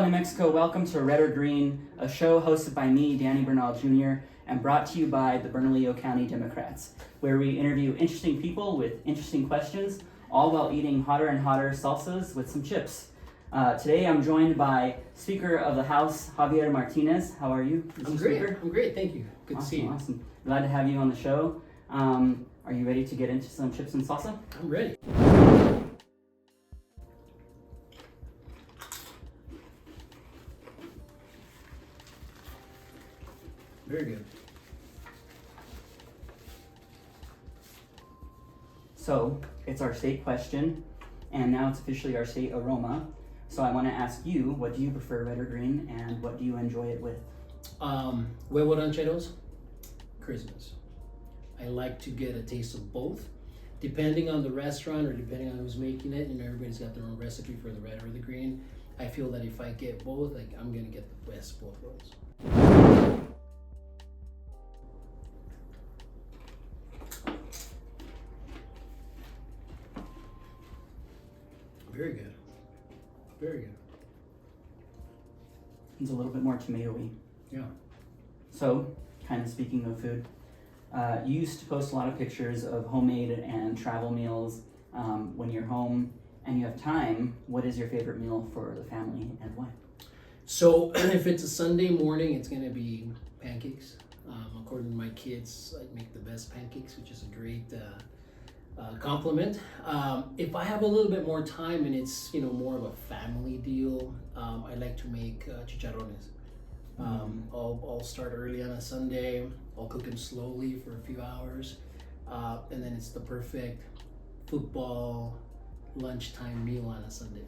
New Mexico. Welcome to Red or Green, a show hosted by me, Danny Bernal Jr., and brought to you by the Bernalillo County Democrats, where we interview interesting people with interesting questions, all while eating hotter and hotter salsas with some chips. Today I'm joined by Speaker of the House, Javier Martinez. How are you, Mr. I'm great. Speaker? I'm great. Thank you. Good to see you. Awesome. Glad to have you on the show. Are you ready to get into some chips and salsa? I'm ready. Very good. So, it's our state question, and now it's officially our state aroma. So I want to ask you, what do you prefer, red or green, and what do you enjoy it with? Huevo rancheros, Christmas. I like to get a taste of both. Depending on the restaurant or depending on who's making it, everybody's got their own recipe for the red or the green. I feel that if I get both, I'm gonna get the best both worlds. Very good. Very good. It's a little bit more tomatoey. Yeah. So, kind of speaking of food, you used to post a lot of pictures of homemade and travel meals when you're home and you have time. What is your favorite meal for the family and why? So if it's a Sunday morning, it's gonna be pancakes. According to my kids, I make the best pancakes, which is a great compliment. If I have a little bit more time and it's more of a family deal, I like to make chicharrones. I'll start early on a Sunday. I'll cook them slowly for a few hours, and then it's the perfect football lunchtime meal on a Sunday.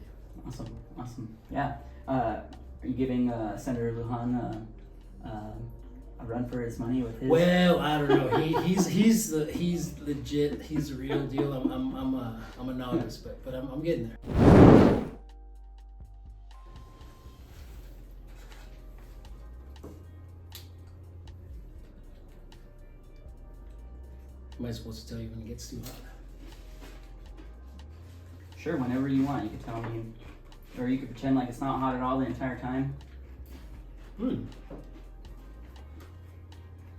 Awesome. Yeah. Are you giving Senator Lujan a run for his money with his? Well, I don't know. He's legit. He's the real deal. I'm a novice, but I'm getting there. Am I supposed to tell you when it gets too hot? Sure, whenever you want. You can tell me, or you could pretend like it's not hot at all the entire time.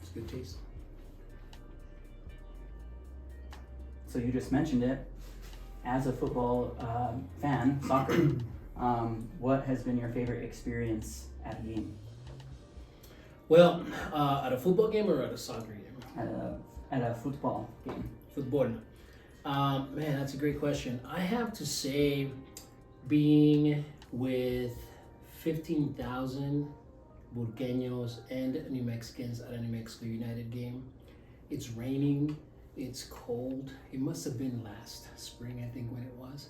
It's good taste. So you just mentioned it. As a football fan, soccer, what has been your favorite experience at a game? Well, at a football game or at a soccer game? At a football game. Football. Man, that's a great question. I have to say, being with 15,000 Burqueños and New Mexicans at a New Mexico United game. It's raining, it's cold. It must have been last spring, I think, when it was.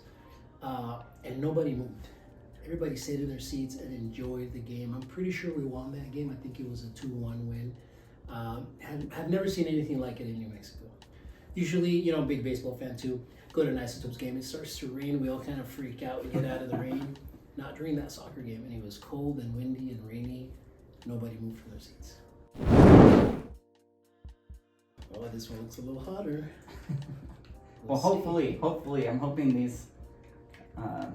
And nobody moved. Everybody stayed in their seats and enjoyed the game. I'm pretty sure we won that game. I think it was a 2-1 win. Have never seen anything like it in New Mexico. Usually, big baseball fan too, go to an Isotopes game, it starts to rain, we all kind of freak out, we get out of the rain. Not during that soccer game, and it was cold and windy and rainy. Nobody moved from their seats. Oh, this one looks a little hotter. Well, hopefully, I'm hoping these, I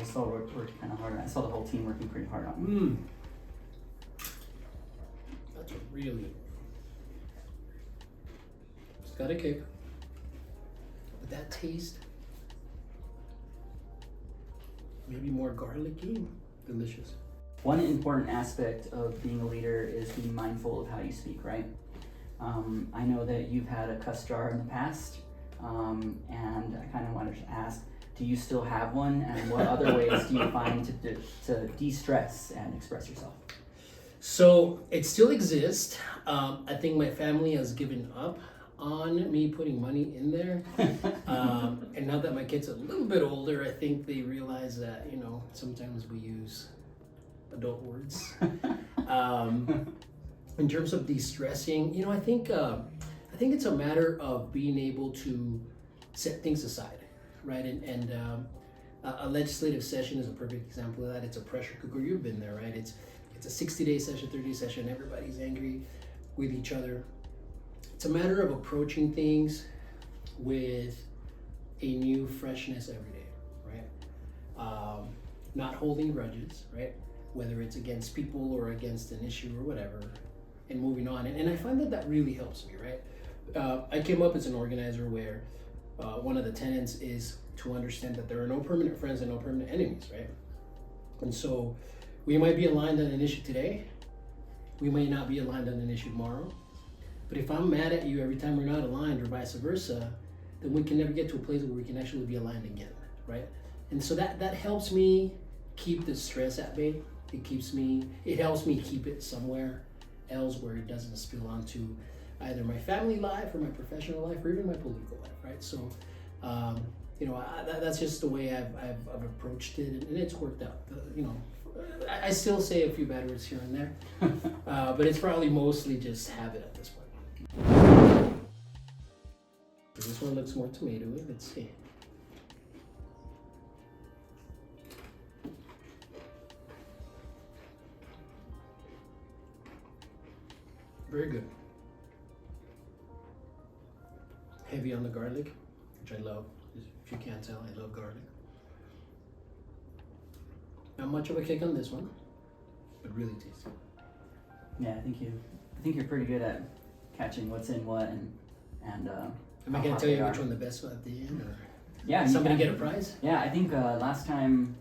saw worked kind of hard. I saw the whole team working pretty hard on it. That's really, it's got a kick. But that taste, maybe more garlicky, delicious. One important aspect of being a leader is being mindful of how you speak, right? I know that you've had a cuss jar in the past, and I kind of wanted to ask, do you still have one, and what other ways do you find to de-stress and express yourself? So it still exists. I think my family has given up on me putting money in there. And now that my kid's a little bit older, I think they realize that, sometimes we use adult words. In terms of de-stressing, I think it's a matter of being able to set things aside, right? And a legislative session is a perfect example of that. It's a pressure cooker. You've been there, right? It's a 60-day session, 30-day session. Everybody's angry with each other. It's a matter of approaching things with a new freshness every day, right? not holding grudges, right? Whether it's against people or against an issue or whatever, and moving on. And I find that that really helps me, right? I came up as an organizer where one of the tenets is to understand that there are no permanent friends and no permanent enemies, right? And so we might be aligned on an issue today, we may not be aligned on an issue tomorrow, but if I'm mad at you every time we're not aligned or vice versa, then we can never get to a place where we can actually be aligned again, right? And so that helps me keep the stress at bay. It helps me keep it somewhere else where it doesn't spill onto either my family life or my professional life or even my political life, right? So, that's just the way I've approached it, and it's worked out. I still say a few bad words here and there, but it's probably mostly just habit at this point. This one looks more tomatoey. Let's see. Very good. Heavy on the garlic, which I love. If you can't tell, I love garlic. Not much of a kick on this one, but really tasty. Yeah, I think you're pretty good at catching what's in what and Am I gonna tell you which one the best one at the end, or yeah, somebody get a prize? Yeah, I think last time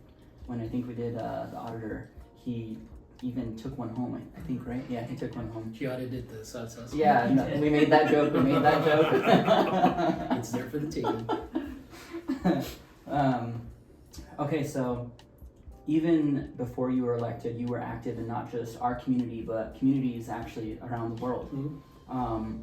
when I think we did the auditor, he even took one home. I think, right? Yeah, he took one home. He audited the Salsas. Yeah, no, we made that joke. It's there for the taking. Okay, so even before you were elected, you were active in not just our community, but communities actually around the world. Mm-hmm.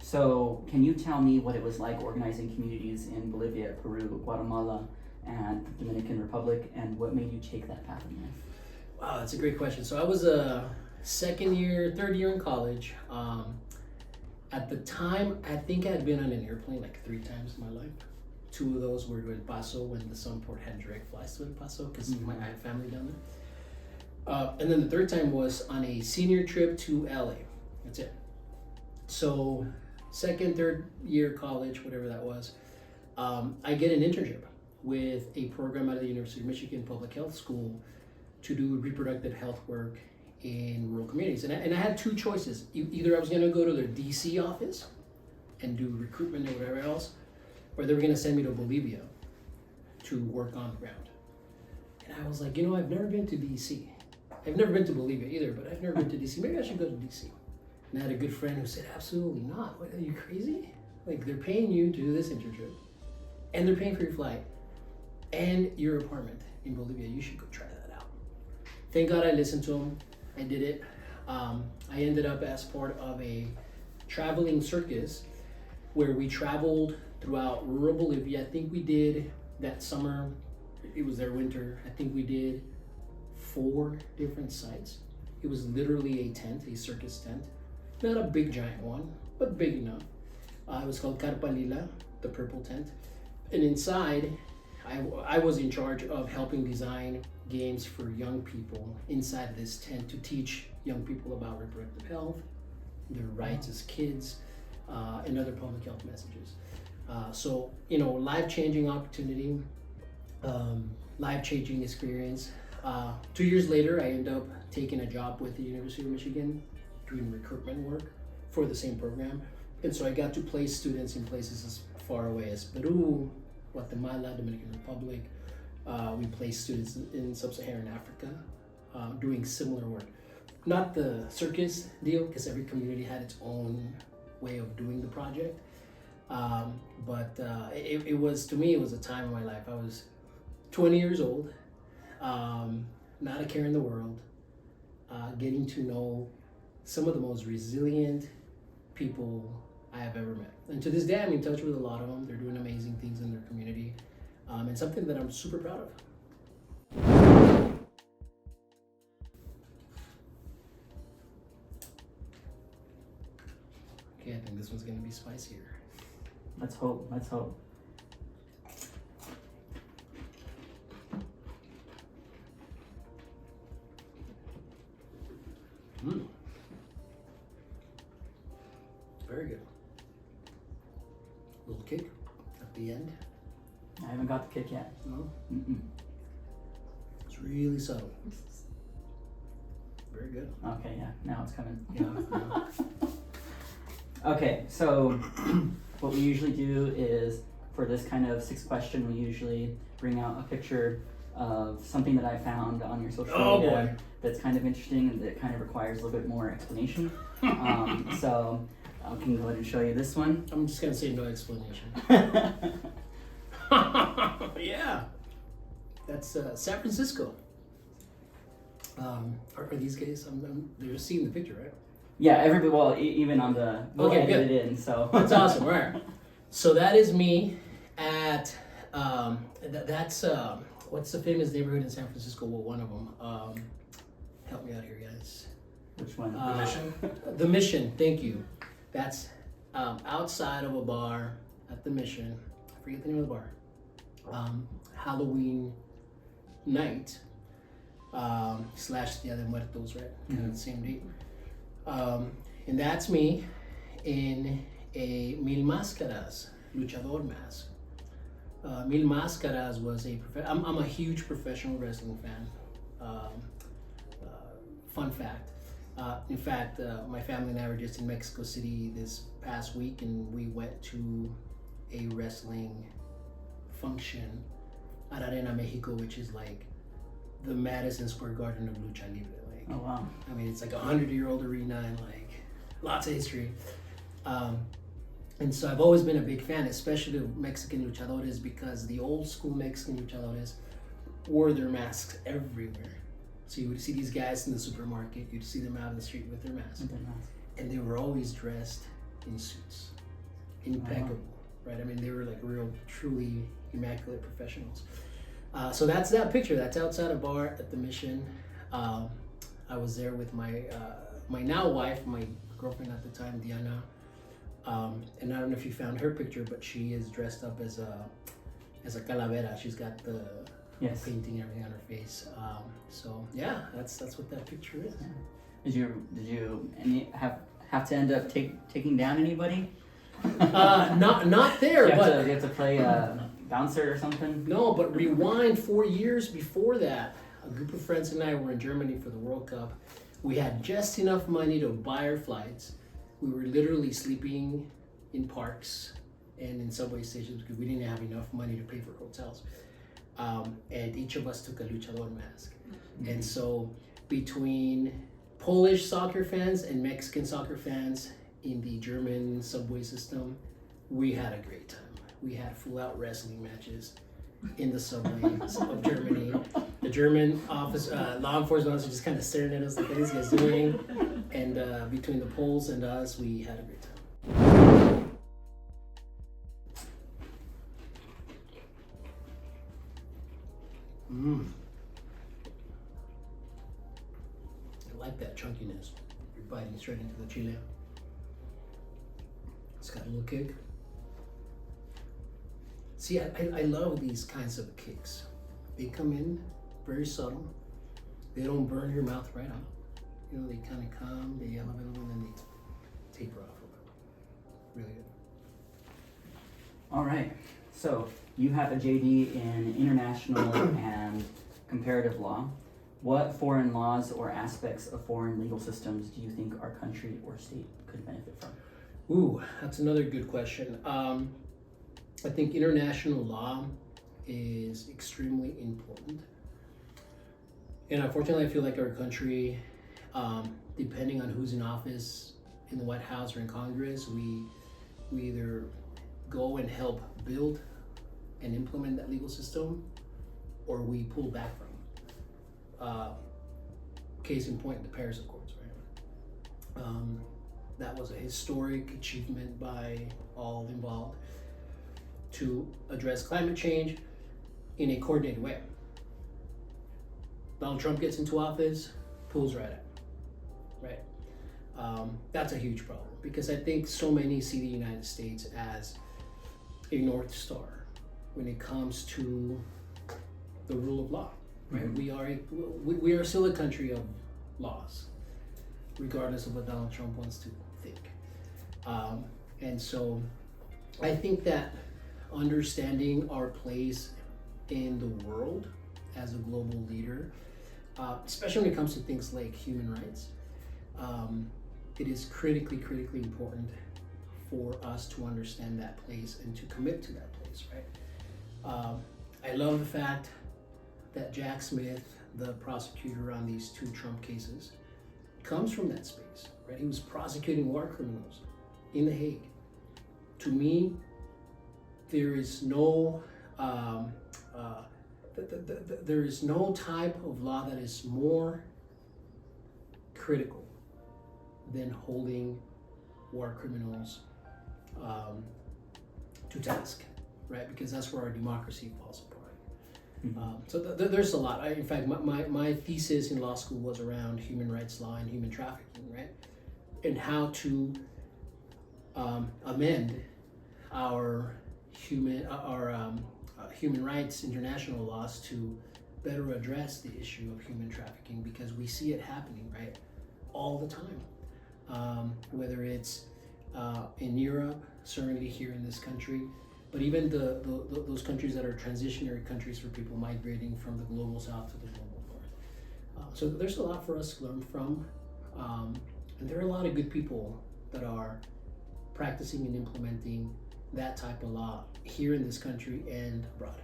So can you tell me what it was like organizing communities in Bolivia, Peru, Guatemala, and the Dominican Republic, and what made you take that path in life? Wow, that's a great question. So I was a third year in college. At the time, I think I had been on an airplane like 3 times in my life. 2 of those were to El Paso when the Sunport had direct flights to El Paso because I had family down there. And then the 3rd time was on a senior trip to LA. That's it. So 2nd, 3rd year college, whatever that was, I get an internship with a program out of the University of Michigan Public Health School to do reproductive health work in rural communities. And I had 2 choices. Either I was gonna go to their DC office and do recruitment or whatever else, or they were gonna send me to Bolivia to work on the ground. And I was like, I've never been to DC. I've never been to Bolivia either, but I've never been to DC. Maybe I should go to DC. And I had a good friend who said, absolutely not. What, are you crazy? Like, they're paying you to do this internship, and they're paying for your flight and your apartment in Bolivia. You should go try that out. Thank God I listened to him. I did it. I ended up as part of a traveling circus where we traveled throughout rural Bolivia. I think we did that summer, it was their winter. I think we did 4 different sites. It was literally a tent, a circus tent. Not a big giant one, but big enough. It was called Carpa Lila, the purple tent. And inside, I was in charge of helping design games for young people inside this tent to teach young people about reproductive health, their rights as kids, and other public health messages. So, life-changing opportunity, life-changing experience. 2 years later, I ended up taking a job with the University of Michigan doing recruitment work for the same program. And so I got to place students in places as far away as Peru, Guatemala, Dominican Republic. We placed students in sub-Saharan Africa doing similar work. Not the circus deal, because every community had its own way of doing the project. But it was, to me, it was a time in my life. I was 20 years old, not a care in the world, getting to know some of the most resilient people I have ever met. And to this day, I'm in touch with a lot of them. They're doing amazing things in their community, and something that I'm super proud of. Okay, I think this one's gonna be spicier. Let's hope. Very good. Little kick at the end. I haven't got the kick yet. No? Mm-mm. It's It's really subtle. Very good. Okay, yeah, now it's coming. Yeah. Okay, so what we usually do is, for this kind of 6th question, we usually bring out a picture of something that I found on your social media that's kind of interesting and that kind of requires a little bit more explanation. So I can go ahead and show you this one. I'm just gonna say no explanation. Yeah, that's San Francisco. Are these guys? They're seeing the picture, right? Yeah, everybody. Well, even on the Okay, edit good. it in. So That's awesome. All right. So that is me at that's what's the famous neighborhood in San Francisco? Well, one of them. Help me out here, guys. Which one? The Mission? The Mission. Thank you. That's outside of a bar at the Mission. I forget the name of the bar. Halloween night / Dia de Muertos, right? Kind of the same date. And that's me in a Mil Máscaras luchador mask. Mil Máscaras was I'm a huge professional wrestling fan. Fun fact. In fact, my family and I were just in Mexico City this past week, and we went to a wrestling function at Arena Mexico, which is like the Madison Square Garden of Lucha Libre. Like, Oh wow. I mean, it's like 100-year-old arena and like lots of history. And so I've always been a big fan, especially of Mexican luchadores, because the old school Mexican luchadores wore their masks everywhere. So you would see these guys in the supermarket, you'd see them out in the street with their masks. And they were always dressed in suits. Impeccable, right? I mean, they were like real, truly immaculate professionals. So that's that picture. That's outside a bar at the Mission. I was there with my my now wife, my girlfriend at the time, Diana. And I don't know if you found her picture, but she is dressed up as a calavera. She's got the painting and everything on her face. So yeah, that's what that picture is. Yeah. Did you have to end up taking down anybody? Not there, but you have to play bouncer or something. no. But rewind 4 years before that, a group of friends and I were in Germany for the World Cup. We had just enough money to buy our flights. We were literally sleeping in parks and in subway stations because we didn't have enough money to pay for hotels. And each of us took a luchador mask. Mm-hmm. And so between Polish soccer fans and Mexican soccer fans in the German subway system, we had a great time. We had full-out wrestling matches in the subways of Germany. The German law enforcement officers just kind of staring at us like, what are these guys doing? And between the Poles and us, we had a great time. I like that chunkiness. You're biting straight into the chile. It's got a little kick. See, I love these kinds of kicks. They come in very subtle. They don't burn your mouth right out. You know, they kind of come, they elevate a little, and then they taper off a little. Really good. All right. So you have a JD in international and comparative law. What foreign laws or aspects of foreign legal systems do you think our country or state could benefit from? Ooh, that's another good question. I think international law is extremely important. And unfortunately, I feel like our country, depending on who's in office in the White House or in Congress, we either go and help build and implement that legal system, or we pull back from it. Case in point, the Paris Accords, right? That was a historic achievement by all involved to address climate change in a coordinated way. Donald Trump gets into office, pulls right out, right? That's a huge problem because I think so many see the United States as a North Star when it comes to the rule of law, right? Mm-hmm. We are still a country of laws, regardless of what Donald Trump wants to think. And so I think that understanding our place in the world as a global leader, especially when it comes to things like human rights. It is critically important for us to understand that place and to commit to that place, right? I love the fact that Jack Smith, the prosecutor on these 2 Trump cases, comes from that space, right? He was prosecuting war criminals in The Hague. To me, there is no there is no type of law that is more critical than holding war criminals to task, right? Because that's where our democracy falls apart. So there's a lot. In fact, my thesis in law school was around human rights law and human trafficking, right? And how to amend our human rights international laws to better address the issue of human trafficking, because we see it happening, right, all the time. Whether it's in Europe, certainly here in this country, but even those countries that are transitionary countries for people migrating from the global south to the global north. So there's a lot for us to learn from, and there are a lot of good people that are practicing and implementing that type of law here in this country and abroad.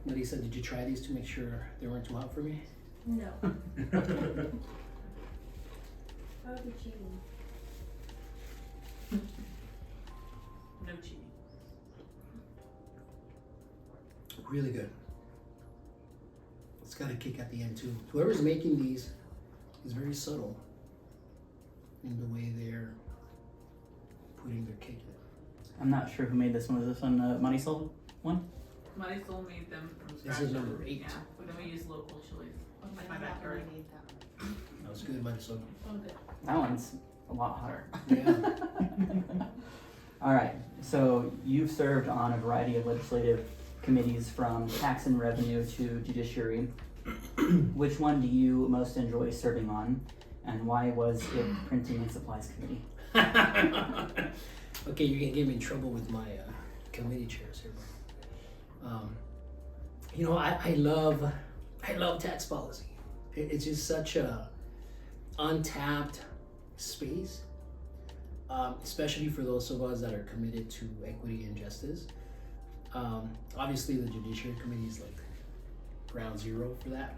Melissa, did you try these to make sure they weren't too hot for me? No. How would be cheating? No cheating. Really good. It's got a kick at the end too. Whoever's making these is very subtle in the way they're putting their cake in. I'm not sure who made this one. Was this one Marisol one? Marisol made them from scratch. This is number 8. Yeah, but then we use local chilies. Like my I thought backyard. we made that one. That was good, Marisol. Oh, good. That one's a lot hotter. Yeah. All right, so you've served on a variety of legislative committees from tax and revenue to judiciary. Which one do you most enjoy serving on, and why was it printing and supplies committee? Okay, you're gonna get me in trouble with my committee chairs here. You know, I love tax policy. It's just such a untapped space, especially for those of us that are committed to equity and justice. Obviously, the Judiciary Committee is like ground zero for that.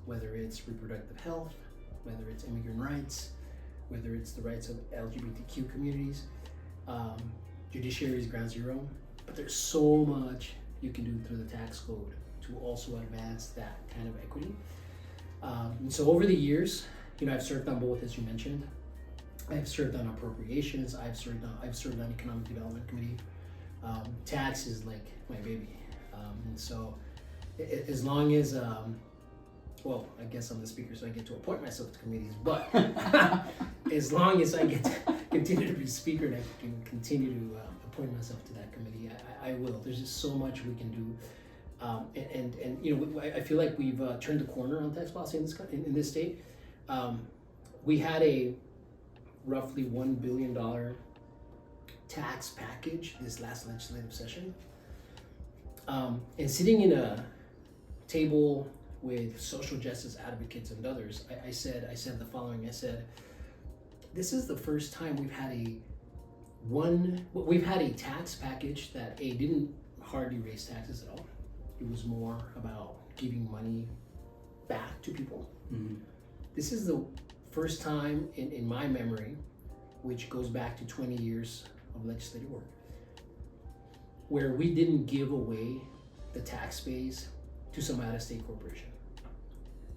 Whether it's reproductive health, whether it's immigrant rights, whether it's the rights of LGBTQ communities, judiciary is ground zero. But there's so much you can do through the tax code to also advance that kind of equity. And so over the years, you know, I've served on both, as you mentioned. I've served on appropriations. I've served on economic development committee. Tax is like my baby, and so as long as well, I guess I'm the speaker, so I get to appoint myself to committees. But as long as I get to continue to be speaker and I can continue to appoint myself to that committee, I will. There's just so much we can do, and you know, I feel like we've turned the corner on tax policy in this state. We had a roughly $1 billion tax package this last legislative session, and sitting in a table with social justice advocates and others, I said the following. I said, this is the first time we've had a tax package that didn't hardly raise taxes at all. It was more about giving money back to people. Mm-hmm. This is the first time in my memory, which goes back to 20 years of legislative work, where we didn't give away the tax base to some out-of-state corporation.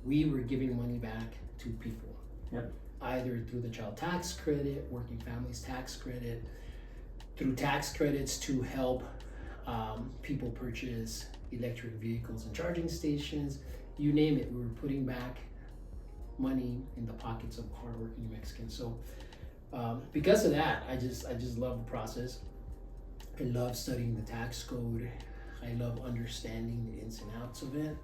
We were giving money back to people. Yep. Either through the child tax credit, working families tax credit, through tax credits to help people purchase electric vehicles and charging stations, you name it. We were putting back money in the pockets of hardworking Mexicans. So because of that, I just love the process. I love studying the tax code. I love understanding the ins and outs of it.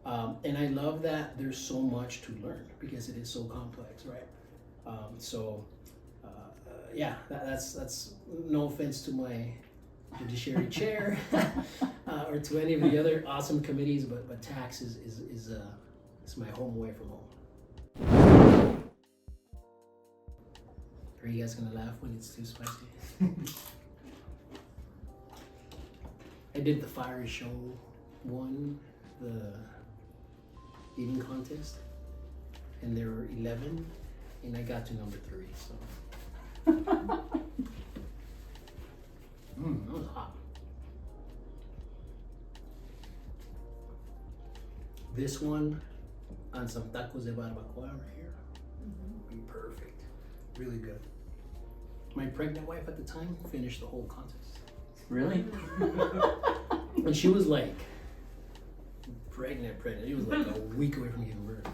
And I love that there's so much to learn because it is so complex, right? Yeah, that's no offense to my judiciary chair, or to any of the other awesome committees, but tax is my home away from home. Are you guys gonna laugh when it's too spicy? I did the fire show one, the eating contest, and there were 11, and I got to number 3, so. That was hot. This one on some tacos de barbacoa right here. Be perfect. Really good. My pregnant wife at the time finished the whole contest. Really? And she was like pregnant. She was like a week away from giving birth.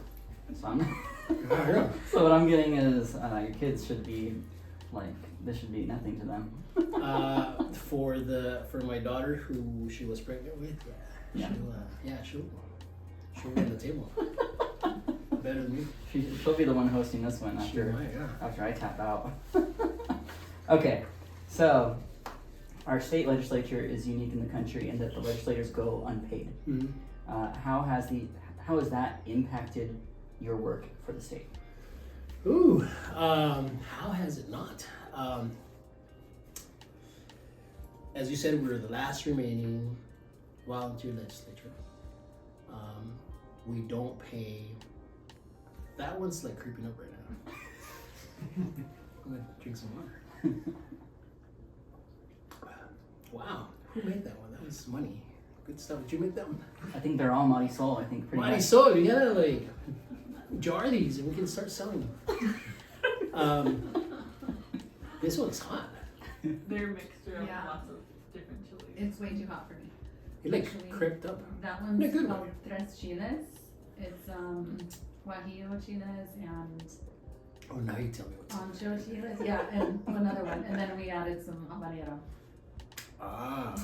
So what I'm getting is your kids should be like, this should be nothing to them. For my daughter who she was pregnant with, she'll run the table. Better than me. She'll be the one hosting this one after I tap out. Okay, so our state legislature is unique in the country in that the legislators go unpaid. Mm-hmm. How has that impacted your work for the state? Ooh, how has it not? As you said, we're the last remaining volunteer legislature. We don't pay. That one's like creeping up right now. I'm gonna drink some water. Wow, who made that one? That was money. Good stuff. Did you make that one? I think they're all Marisol, I think pretty much. Marisol, you gotta like jar these and we can start selling them. This one's hot. They're a mixture of Yeah. lots of different chilies. It's way too hot for me. It like Actually, crept up. That In a one's good called way. Tres Chiles. It's guajillo chiles and Oh, now you tell me what's ancho chiles. Yeah, and another one. And then we added some habanero. Ah.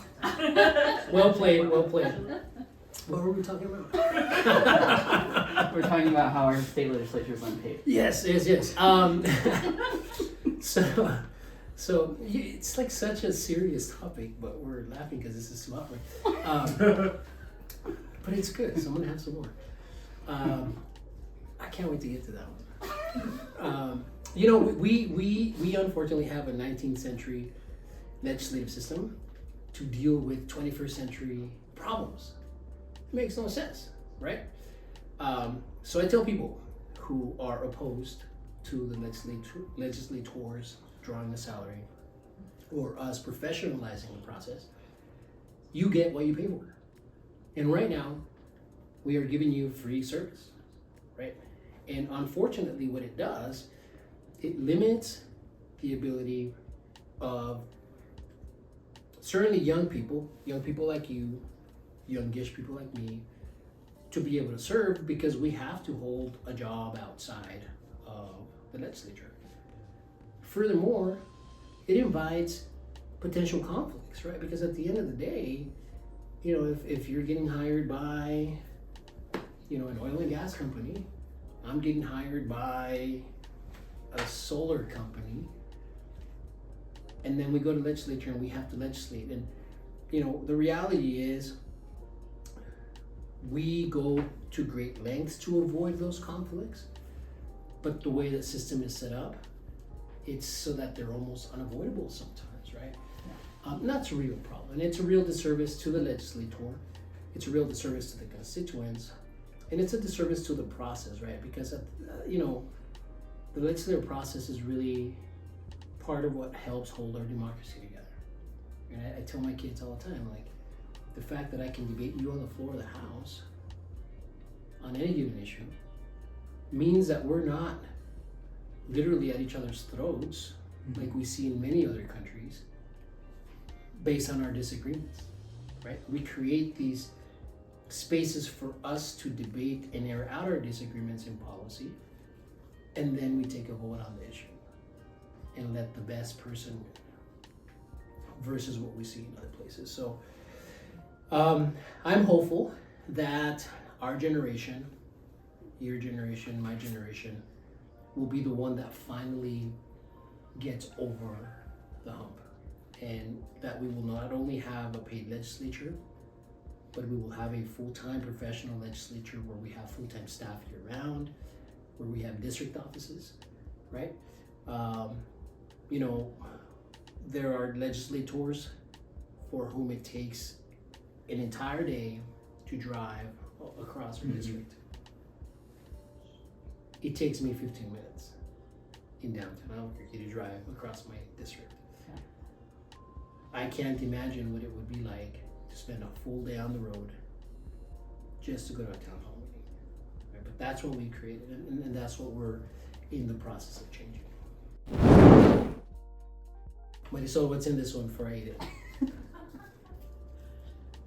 Well played, well played. What were we talking about? We're talking about how our state legislature is unpaid. Yes. So it's like such a serious topic, but we're laughing because this is too awkward. But it's good, so I'm gonna have some more. I can't wait to get to that one. We unfortunately have a 19th century legislative system to deal with 21st century problems. It makes no sense, right? So I tell people who are opposed to the legislators drawing a salary or us professionalizing the process, you get what you pay for. And right now, we are giving you free service, right? And unfortunately, what it does, it limits the ability of certainly young people like you, youngish people like me, to be able to serve because we have to hold a job outside of the legislature. Furthermore, it invites potential conflicts, right? Because at the end of the day, if you're getting hired by, an oil and gas company, I'm getting hired by a solar company, and then we go to legislature and we have to legislate. And, the reality is we go to great lengths to avoid those conflicts, but the way the system is set up, it's so that they're almost unavoidable sometimes, right? And that's a real problem, and it's a real disservice to the legislator. It's a real disservice to the constituents, and it's a disservice to the process, right? Because the legislative process is really part of what helps hold our democracy together. And I tell my kids all the time, like, the fact that I can debate you on the floor of the House on any given issue means that we're not literally at each other's throats like we see in many other countries based on our disagreements, right? We create these spaces for us to debate and air out our disagreements in policy, and then we take a vote on the issue and let the best person win versus what we see in other places. So I'm hopeful that our generation, your generation, my generation, will be the one that finally gets over the hump and that we will not only have a paid legislature, but we will have a full-time professional legislature where we have full-time staff year-round, where we have district offices, right? You know, there are legislators for whom it takes an entire day to drive across our district. It takes me 15 minutes in downtown Albuquerque to drive across my district. Okay. I can't imagine what it would be like to spend a full day on the road just to go to a town hall meeting. Right? But that's what we created, and that's what we're in the process of changing. Marisol, what's in this one before I eat it?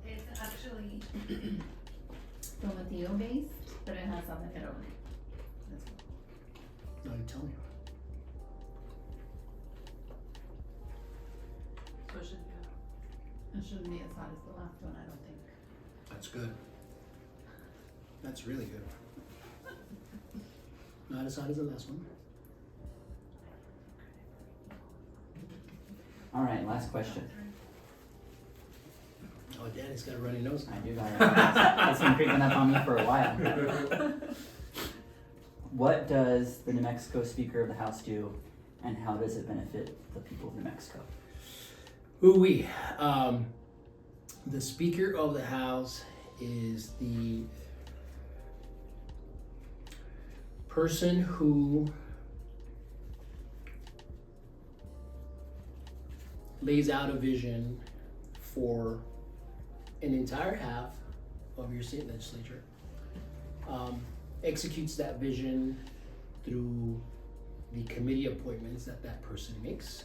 It's actually tomatillo based, but it has avocado in it. That's No, you tell me. So it should be It shouldn't be as hot as the last one, I don't think. That's good. That's really good. Not as hot as the last one. All right, last question. Oh, Danny's got a runny nose. I do got it. It's been creeping up on me for a while. What does the New Mexico Speaker of the House do, and how does it benefit the people of New Mexico? Ooh-wee. The Speaker of the House is the person who lays out a vision for an entire half of your state legislature, executes that vision through the committee appointments that that person makes,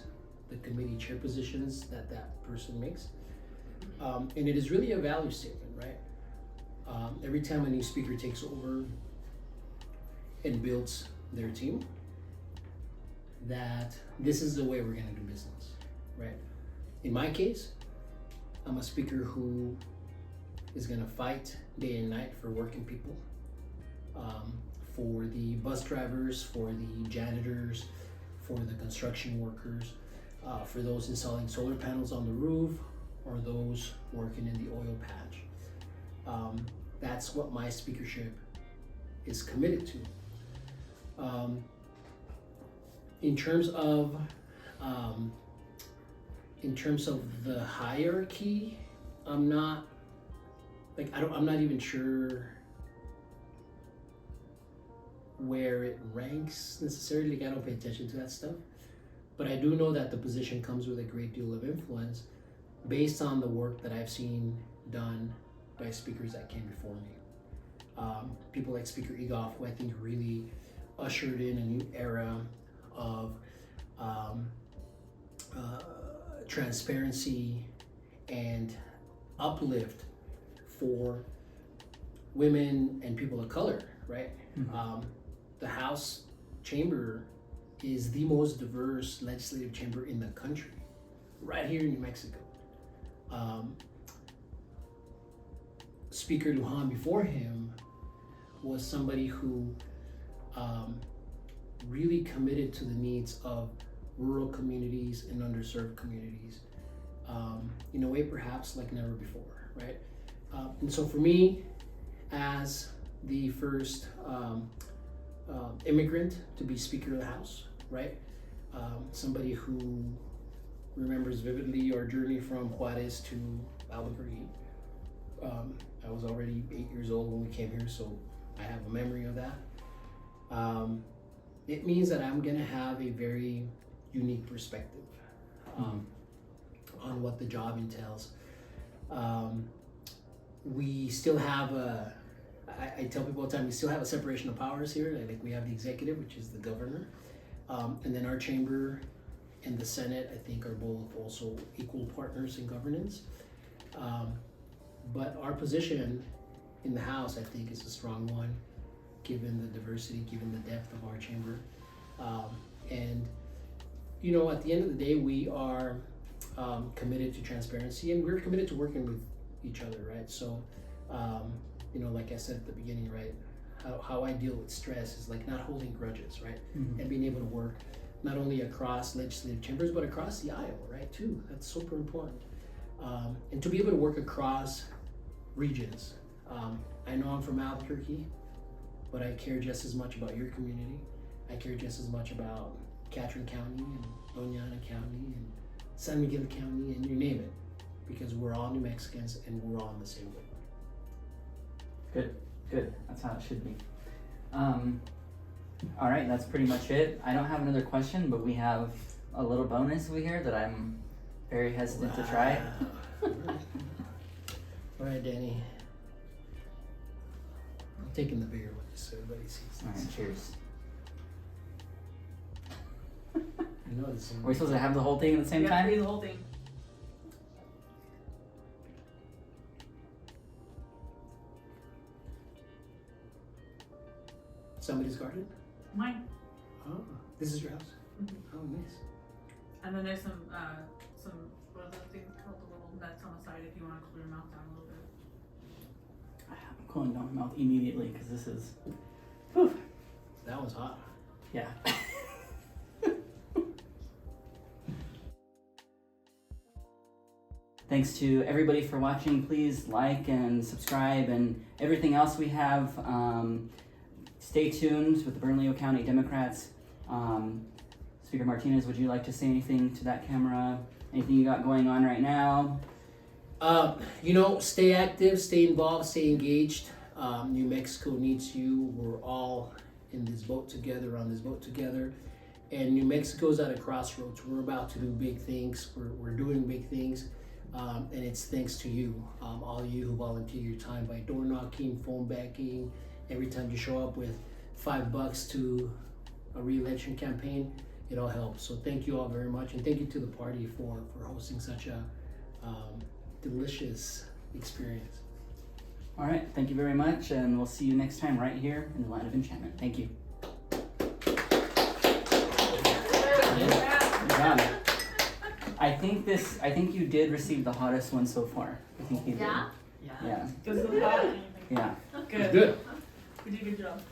the committee chair positions that that person makes, and it is really a value statement, right? Every time a new speaker takes over and builds their team, that this is the way we're gonna do business, right? In my case, I'm a speaker who is gonna fight day and night for working people, for the bus drivers, for the janitors, for the construction workers, for those installing solar panels on the roof, or those working in the oil patch. That's what my speakership is committed to. In terms of the hierarchy, I'm not even sure where it ranks necessarily. Like, I don't pay attention to that stuff, but I do know that the position comes with a great deal of influence based on the work that I've seen done by speakers that came before me. People like Speaker Egoff, who I think really ushered in a new era of transparency and uplift for women and people of color, right? Mm-hmm. The House chamber is the most diverse legislative chamber in the country, right here in New Mexico. Speaker Lujan before him was somebody who really committed to the needs of rural communities and underserved communities in a way perhaps like never before, right? And so for me, as the first immigrant to be Speaker of the House, right? Somebody who remembers vividly our journey from Juarez to Albuquerque. I was already 8 years old when we came here, so I have a memory of that. It means that I'm gonna have a very unique perspective on what the job entails. We still have I tell people all the time, we still have a separation of powers here. Like, we have the executive, which is the governor, and then our chamber and the Senate, I think, are both also equal partners in governance. But our position in the House, I think, is a strong one, given the diversity, given the depth of our chamber. And, you know, at the end of the day, we are committed to transparency, and we're committed to working with each other, right? So, you know, like I said at the beginning, right, how I deal with stress is like not holding grudges, right? Mm-hmm. And being able to work not only across legislative chambers, but across the aisle, right, too. That's super important. And to be able to work across regions. I know I'm from Albuquerque, but I care just as much about your community. I care just as much about Catron County and Doña Ana County and San Miguel County, and you name it, because we're all New Mexicans and we're all in the same boat. Good. That's how it should be. All right, that's pretty much it. I don't have another question, but we have a little bonus over here that I'm very hesitant to try. All right, Danny. I'm taking the bigger one so everybody sees All this. right, cheers. I know this Are we supposed to have the whole thing at the same You have to time? read the whole thing. Somebody's garden? Mine. Oh, this is your house? Mhm. Oh, nice. And then there's some what are those things called, the little nuts on the side if you want to cool your mouth down a little bit. I'm cooling down my mouth immediately because this is, That one's hot. yeah. Thanks to everybody for watching. Please like and subscribe and everything else we have. Stay tuned with the Bernalillo County Democrats. Speaker Martinez, would you like to say anything to that camera? Anything you got going on right now? Stay active, stay involved, stay engaged. New Mexico needs you. We're all in this boat together, on this boat together. And New Mexico's at a crossroads. We're about to do big things. We're doing big things. And it's thanks to you, all you who volunteer your time by door knocking, phone banking. Every time you show up with $5 to a re-election campaign, it all helps. So thank you all very much, and thank you to the party for hosting such a delicious experience. All right, thank you very much, and we'll see you next time right here in the Land of Enchantment. Thank you. Good job. I think you did receive the hottest one so far. I think you did. Yeah? Yeah. Does it look hot? Yeah. Good. Good. You did a good job.